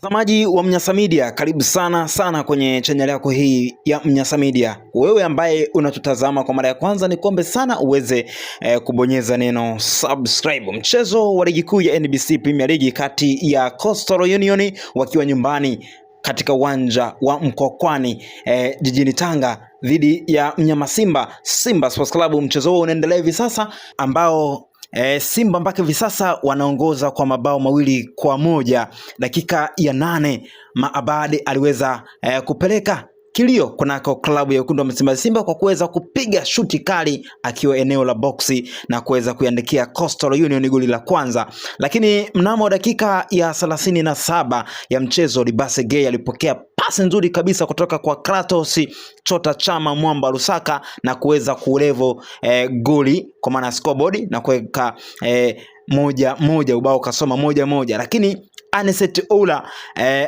Mtazamaji wa Mnyasa Media, karibu sana kwenye channel yako hii ya Mnyasa Media. Wewe ambaye unatutazama kwa mara ya kwanza, ni kuombe sana uweze kubonyeza neno subscribe. Mchezo wa ligi kuu ya NBC Premier League kati ya Coastal Union wakiwa nyumbani katika uwanja wa Mkwakwani jijini Tanga dhidi ya mnyama Simba Sports Club. Mchezo huo unaendelea hivi sasa, ambao Simba mpaka hivi sasa wanaongoza kwa mabao 2-1. Dakika ya 8 Maabadi aliweza kupeleka kilio kunako klabu ya wekundu wa Msimbazi Simba kwa kuweza kupiga shuti kali akiwa eneo la boksi na kuweza kuiandikia Coastal Union goli la kwanza. Lakini mnamo dakika ya 37 ya mchezo, Libase Gay alipokea pasi nzuri kabisa kutoka kwa Kratos Chota Chama Mwamba Lusaka na kuweza kulevo goli kwa maana scoreboard na kuweka 1-1, ubao kasoma 1-1. Lakini Anicet Oula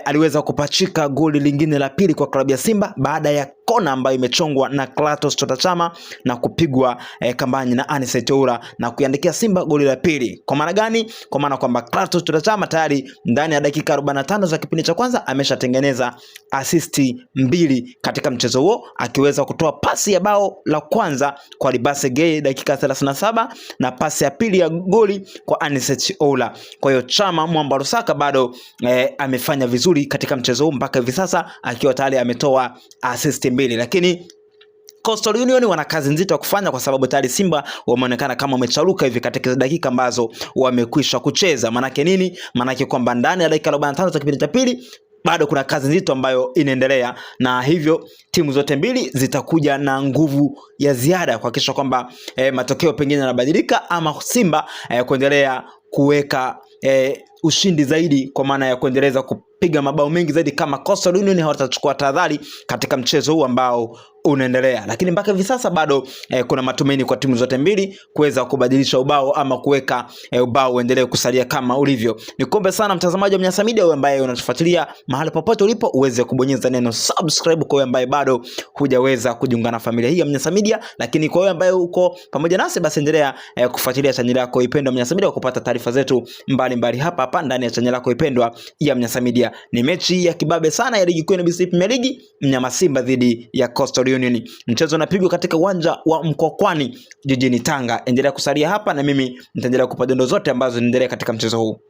aliweza kupachika goli lingine la pili kwa klabu ya Simba baada ya kona ambayo imechongwa na Kratos Chota Chama na kupigwa kambani na Anicet Oula na kuiandikia Simba goli la pili. Kwa maana gani? Kwa maana kwamba Kratos Chota Chama tayari ndani ya dakika 45 za kipindi cha kwanza ameshatengeneza assist 2 katika mchezo huo, akiweza kutoa pasi ya bao la kwanza kwa Libase Gay dakika 37 na pasi ya pili ya goli kwa Anicet Oula. Kwa hiyo Chama Mwamba Lusaka bado amefanya vizuri katika mchezo huu mpaka hivi sasa akiwa tayari ametoa assist 2. Lakini Coastal Union wana kazi nzito ya kufanya, kwa sababu tayari Simba wameonekana kama wamecharuka hivi katika dakika ambazo wamekwisha kucheza. Manake nini? Manake kwamba ndani ya dakika 45 za kipindi cha pili bado kuna kazi nzito ambayo inaendelea, na hivyo timu zote mbili zitakuja na nguvu ya ziada kuhakikisha kwamba matokeo pengine yanabadilika ama Simba kuendelea kuweka ushindi zaidi, kwa maana ya kuendeleza kupiga mabao mengi zaidi kama Coastal Union hawatachukua tahadhari katika mchezo huu ambao unaendelea. Lakini mpaka hivi sasa bado kuna matumaini kwa timu zote mbili kuweza kubadilisha ubao ama kuweka ubao uendelee kusalia kama ulivyo. Nikombe sana mtazamaji wa Mnyasa Media, wewe ambaye unatufuatilia mahali popote ulipo, uweze kubonyeza neno subscribe kwa wewe ambaye bado hujaweza kujiunga na familia hii ya Mnyasa Media. Lakini kwa wewe ambaye uko pamoja nasi, basi endelea kufuatilia channel yako ipendwa Mnyasa Media kupata taarifa zetu mbalimbali hapa ndani ya channel yako ipendwa ya Mnyasa Media. Ni mechi ya kibabe sana ya ligi kuu ya NBC Premier League, mnyama Simba dhidi ya Coastal Union. Mchezo unapigwa katika uwanja wa Mkwakwani jijini Tanga. Endelea kusalia hapa na mimi nitaendelea kukupa dondoo zote ambazo zinaendelea katika mchezo huu.